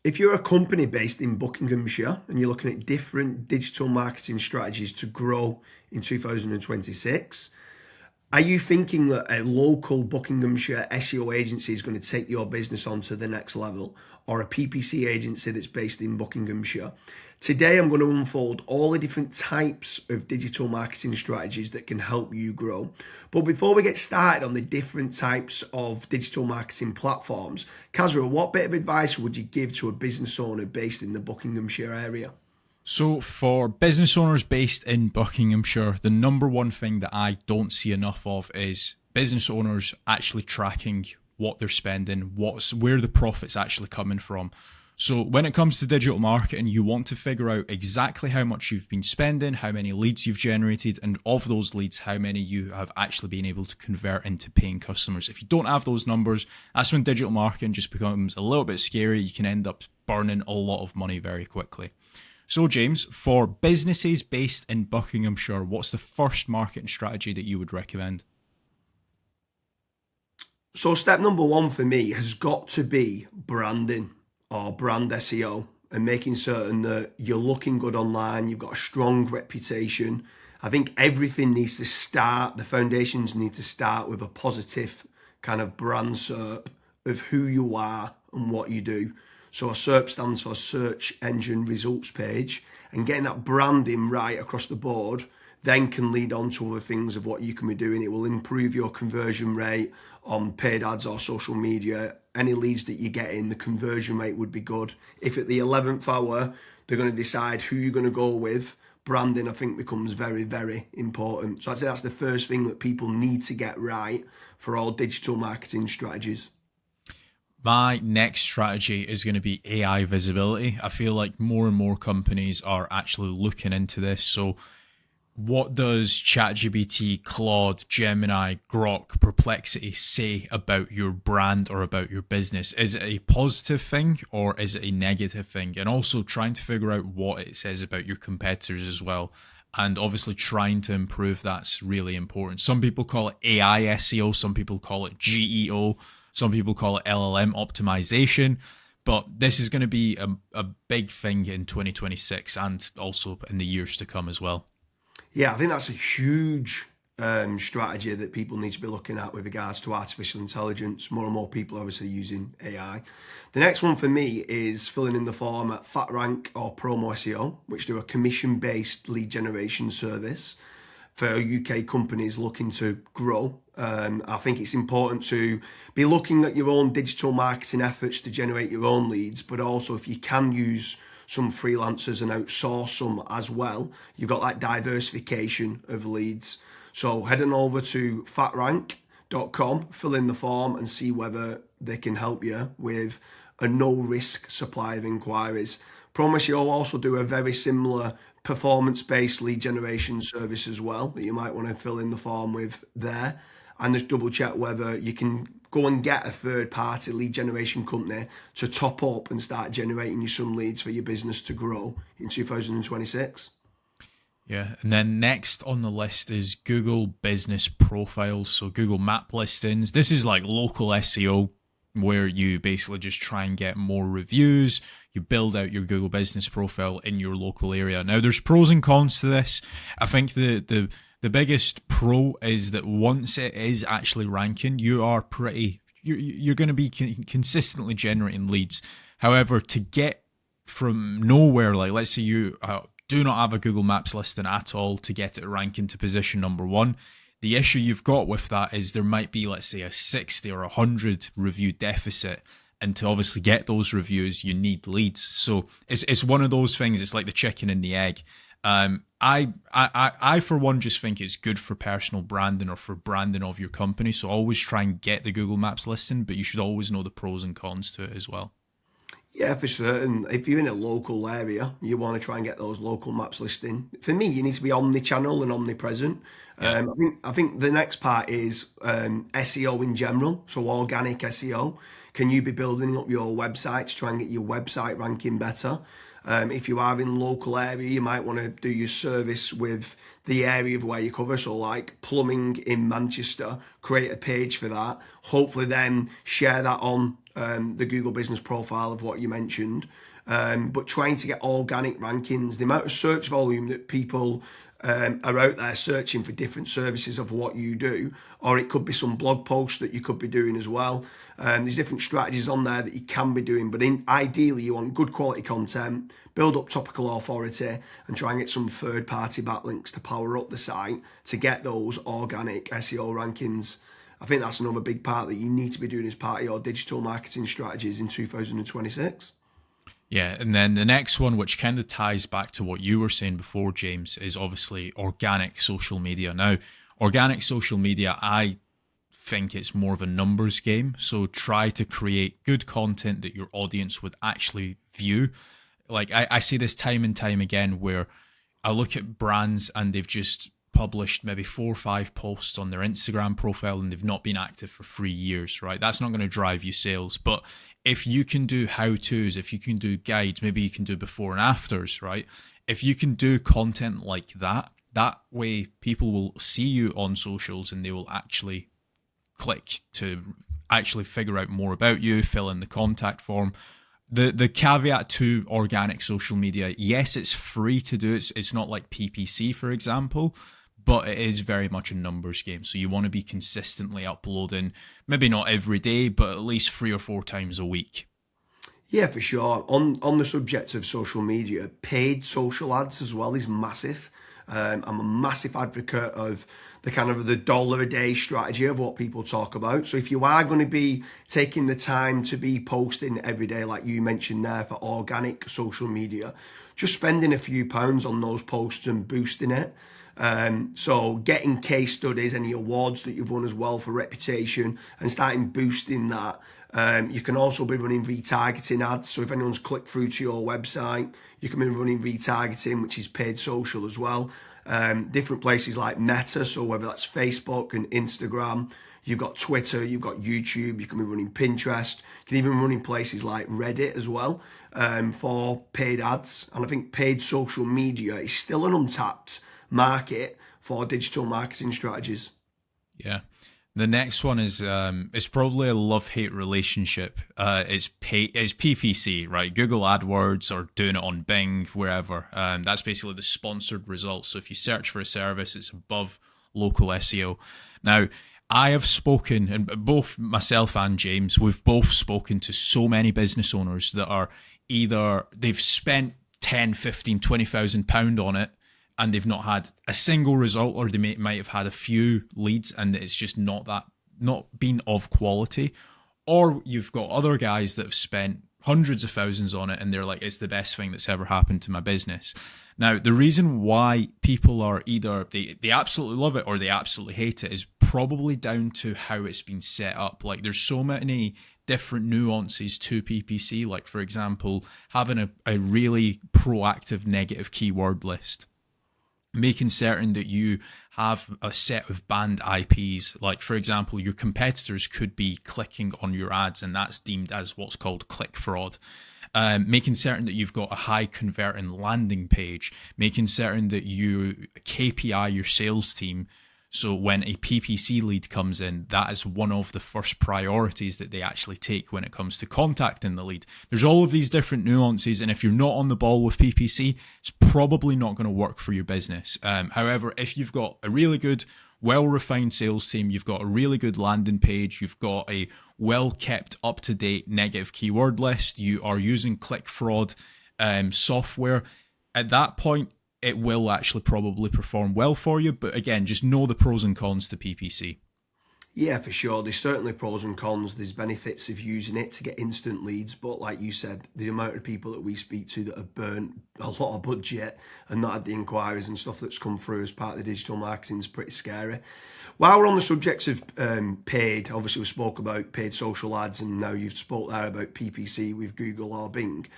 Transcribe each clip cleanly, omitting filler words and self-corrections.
If you're a company based in Buckinghamshire and you're looking at different digital marketing strategies to grow in 2026, are you thinking that a local Buckinghamshire SEO agency is going to take your business on to the next level, or a PPC agency that's based in Buckinghamshire? Today, I'm going to unfold all the different types of digital marketing strategies that can help you grow. But before we get started on the different types of digital marketing platforms, Kazra, what bit of advice would you give to a business owner based in the Buckinghamshire area? So for business owners based in Buckinghamshire, the number one thing that I don't see enough of is business owners actually tracking what they're spending, where the profit's actually coming from. So when it comes to digital marketing, you want to figure out exactly how much you've been spending, how many leads you've generated, and of those leads, how many you have actually been able to convert into paying customers. If you don't have those numbers, that's when digital marketing just becomes a little bit scary. You can end up burning a lot of money very quickly. So James, for businesses based in Buckinghamshire, what's the first marketing strategy that you would recommend? So step number one for me has got to be branding or brand SEO, and making certain that you're looking good online, you've got a strong reputation. I think everything needs to start, the foundations need to start with a positive kind of brand SERP of who you are and what you do. So a SERP stands for search engine results page, and getting that branding right across the board then can lead on to other things of what you can be doing. It will improve your conversion rate on paid ads or social media. Any leads that you get in, the conversion rate would be good. If at the 11th hour, they're going to decide who you're going to go with, branding, I think, becomes very, very important. So I'd say that's the first thing that people need to get right for all digital marketing strategies. My next strategy is going to be AI visibility. I feel like more and more companies are actually looking into this. So what does ChatGPT, Claude, Gemini, Grok, Perplexity say about your brand or about your business? Is it a positive thing or is it a negative thing? And also trying to figure out what it says about your competitors as well. And obviously trying to improve that's really important. Some people call it AI SEO, some people call it GEO, some people call it LLM optimization. But this is going to be a big thing in 2026 and also in the years to come as well. Yeah, I think that's a huge strategy that people need to be looking at with regards to artificial intelligence. More and more people are obviously using AI. The next one for me is filling in the form at FatRank or Promo SEO, which do a commission-based lead generation service for UK companies looking to grow. I think it's important to be looking at your own digital marketing efforts to generate your own leads, but also if you can use some freelancers and outsource some as well, you've got that diversification of leads. So head on over to fatrank.com, fill in the form and see whether they can help you with a no risk supply of inquiries. Promise you'll also do a very similar performance-based lead generation service as well that you might want to fill in the form with there, and just double check whether you can go and get a third-party lead generation company to top up and start generating you some leads for your business to grow in 2026. Yeah, and then next on the list is Google Business Profiles, so Google Map listings. This is like local SEO where you basically just try and get more reviews. You build out your Google Business Profile in your local area. Now, there's pros and cons to this. I think the biggest pro is that once it is actually ranking, you're going to be consistently generating leads. However, to get from nowhere, like let's say you do not have a Google Maps listing at all, to get it ranking to position number one, the issue you've got with that is there might be, let's say, a 60 or 100 review deficit. And to obviously get those reviews, you need leads. So it's one of those things. It's like the chicken and the egg. I for one just think it's good for personal branding or for branding of your company. So always try and get the Google Maps listing, but you should always know the pros and cons to it as well. Yeah, for certain. If you're in a local area, you want to try and get those local maps listing. For me, you need to be omni-channel and omnipresent. Yeah. I think the next part is SEO in general, so organic SEO. Can you be building up your website to try and get your website ranking better? If you are in local area, you might want to do your service with the area of where you cover. So like plumbing in Manchester, create a page for that. Hopefully then share that on the Google business profile of what you mentioned. But trying to get organic rankings, the amount of search volume that people are out there searching for different services of what you do, or it could be some blog posts that you could be doing as well. There's different strategies on there that you can be doing, but ideally you want good quality content, build up topical authority, and try and get some third-party backlinks to power up the site to get those organic SEO rankings. I think that's another big part that you need to be doing as part of your digital marketing strategies in 2026. Yeah, and then the next one, which kind of ties back to what you were saying before, James, is obviously organic social media. Now, organic social media, I think it's more of a numbers game. So try to create good content that your audience would actually view. Like I see this time and time again where I look at brands and they've just published maybe 4 or 5 posts on their Instagram profile and they've not been active for 3 years, right? That's not going to drive you sales. But if you can do how-tos, if you can do guides, maybe you can do before and afters, right? If you can do content like that, that way people will see you on socials and they will actually click to actually figure out more about you, fill in the contact form. The caveat to organic social media, yes, it's free to do. It's not like PPC, for example, but it is very much a numbers game. So you want to be consistently uploading, maybe not every day, but at least 3 or 4 times a week. Yeah, for sure. On the subject of social media, paid social ads as well is massive. I'm a massive advocate of the kind of the $1 a day strategy of what people talk about. So if you are going to be taking the time to be posting every day, like you mentioned there, for organic social media, just spending a few pounds on those posts and boosting it. So getting case studies, any awards that you've won as well for reputation, and starting boosting that. You can also be running retargeting ads. So if anyone's clicked through to your website, you can be running retargeting, which is paid social as well. Different places like Meta, so whether that's Facebook and Instagram, you've got Twitter, you've got YouTube, you can be running Pinterest, you can even run in places like Reddit as well for paid ads. And I think paid social media is still an untapped market for digital marketing strategies. Yeah. The next one is it's probably a love-hate relationship. It's PPC, right? Google AdWords or doing it on Bing, wherever. That's basically the sponsored results. So if you search for a service, it's above local SEO. Now, I have spoken, and both myself and James, we've both spoken to so many business owners that are either they've spent 10, 15, 20,000 pound on it, and they've not had a single result, or they might have had a few leads and it's just not been of quality. Or you've got other guys that have spent hundreds of thousands on it and they're like, it's the best thing that's ever happened to my business. Now, the reason why people are either they absolutely love it or they absolutely hate it is probably down to how it's been set up. Like there's so many different nuances to PPC. Like for example, having a really proactive negative keyword list, making certain that you have a set of banned IPs. Like, for example, your competitors could be clicking on your ads, and that's deemed as what's called click fraud. Making certain that you've got a high converting landing page, making certain that you KPI your sales team. So when a PPC lead comes in, that is one of the first priorities that they actually take when it comes to contacting the lead. There's all of these different nuances, and if you're not on the ball with PPC, it's probably not going to work for your business. However, if you've got a really good, well-refined sales team, you've got a really good landing page, you've got a well-kept, up-to-date negative keyword list, you are using click fraud software, at that point, it will actually probably perform well for you. But again, just know the pros and cons to PPC. Yeah, for sure. There's certainly pros and cons. There's benefits of using it to get instant leads. But like you said, the amount of people that we speak to that have burnt a lot of budget and not had the inquiries and stuff that's come through as part of the digital marketing is pretty scary. While we're on the subject of paid, obviously we spoke about paid social ads, and now you've spoke there about PPC with Google or Bing.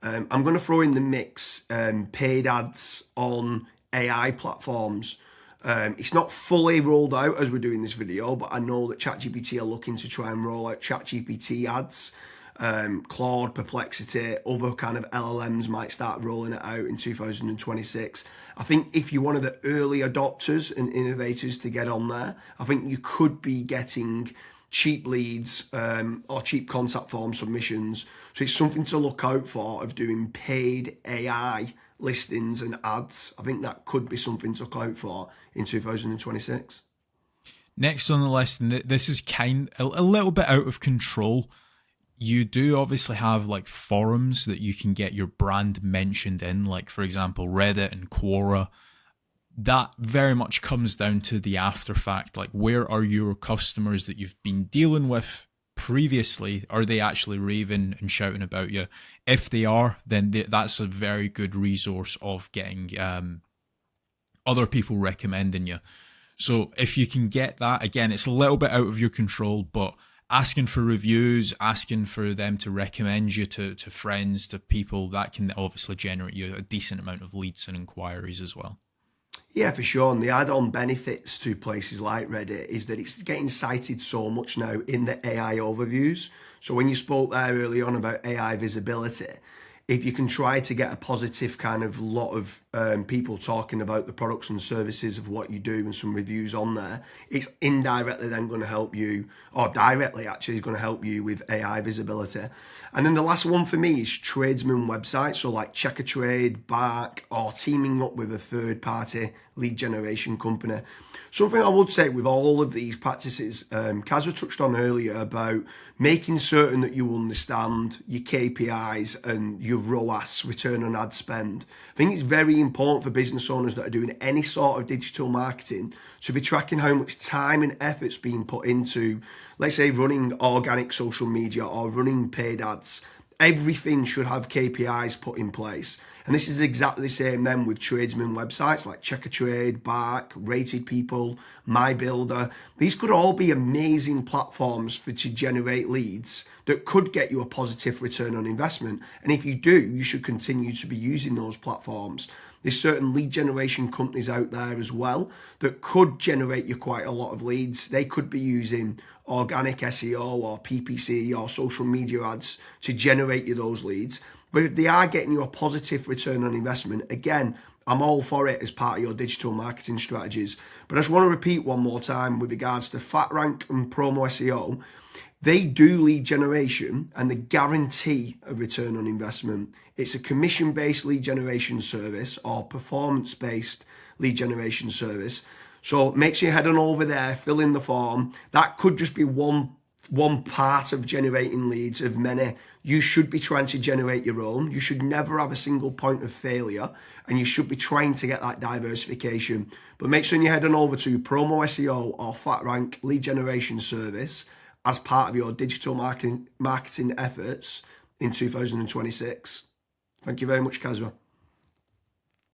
I'm going to throw in the mix paid ads on AI platforms. It's not fully rolled out as we're doing this video, but I know that ChatGPT are looking to try and roll out ChatGPT ads. Claude, Perplexity, other kind of LLMs might start rolling it out in 2026. I think if you're one of the early adopters and innovators to get on there, I think you could be getting cheap leads or cheap contact form submissions. So it's something to look out for of doing paid AI listings and ads. I think that could be something to look out for in 2026. Next on the list, and this is a little bit out of control. You do obviously have like forums that you can get your brand mentioned in, like for example Reddit and Quora. That very much comes down to the after fact, like where are your customers that you've been dealing with previously? Are they actually raving and shouting about you? If they are, then that's a very good resource of getting other people recommending you. So if you can get that, again, it's a little bit out of your control, but asking for reviews, asking for them to recommend you to friends, to people, that can obviously generate you a decent amount of leads and inquiries as well. Yeah, for sure. And the add-on benefits to places like Reddit is that it's getting cited so much now in the AI overviews. So when you spoke there early on about AI visibility, if you can try to get a positive kind of lot of people talking about the products and services of what you do and some reviews on there, it's indirectly then going to help you, or directly actually is going to help you with AI visibility. And then the last one for me is tradesman websites, so like Check a Trade, Bark, or teaming up with a third party lead generation company. Something I would say with all of these practices, Kazza touched on earlier about making certain that you understand your KPIs and your ROAS, return on ad spend. I think it's very important for business owners that are doing any sort of digital marketing to be tracking how much time and effort's being put into, let's say, running organic social media or running paid ads. Everything should have KPIs put in place. And this is exactly the same then with tradesman websites like Check a Trade, Bark, Rated People, My Builder. These could all be amazing platforms to generate leads that could get you a positive return on investment. And if you do, you should continue to be using those platforms. There's certain lead generation companies out there as well that could generate you quite a lot of leads. They could be using organic SEO or PPC or social media ads to generate you those leads. But if they are getting you a positive return on investment, again, I'm all for it as part of your digital marketing strategies. But I just want to repeat one more time with regards to FatRank and Promo SEO. They do lead generation and they guarantee a return on investment. It's a commission-based lead generation service or performance-based lead generation service. So make sure you head on over there, fill in the form. That could just be one part of generating leads of many. You should be trying to generate your own. You should never have a single point of failure, and you should be trying to get that diversification. But make sure you head on over to Promo SEO or FatRank lead generation service as part of your digital marketing efforts in 2026. Thank you very much, Kazra.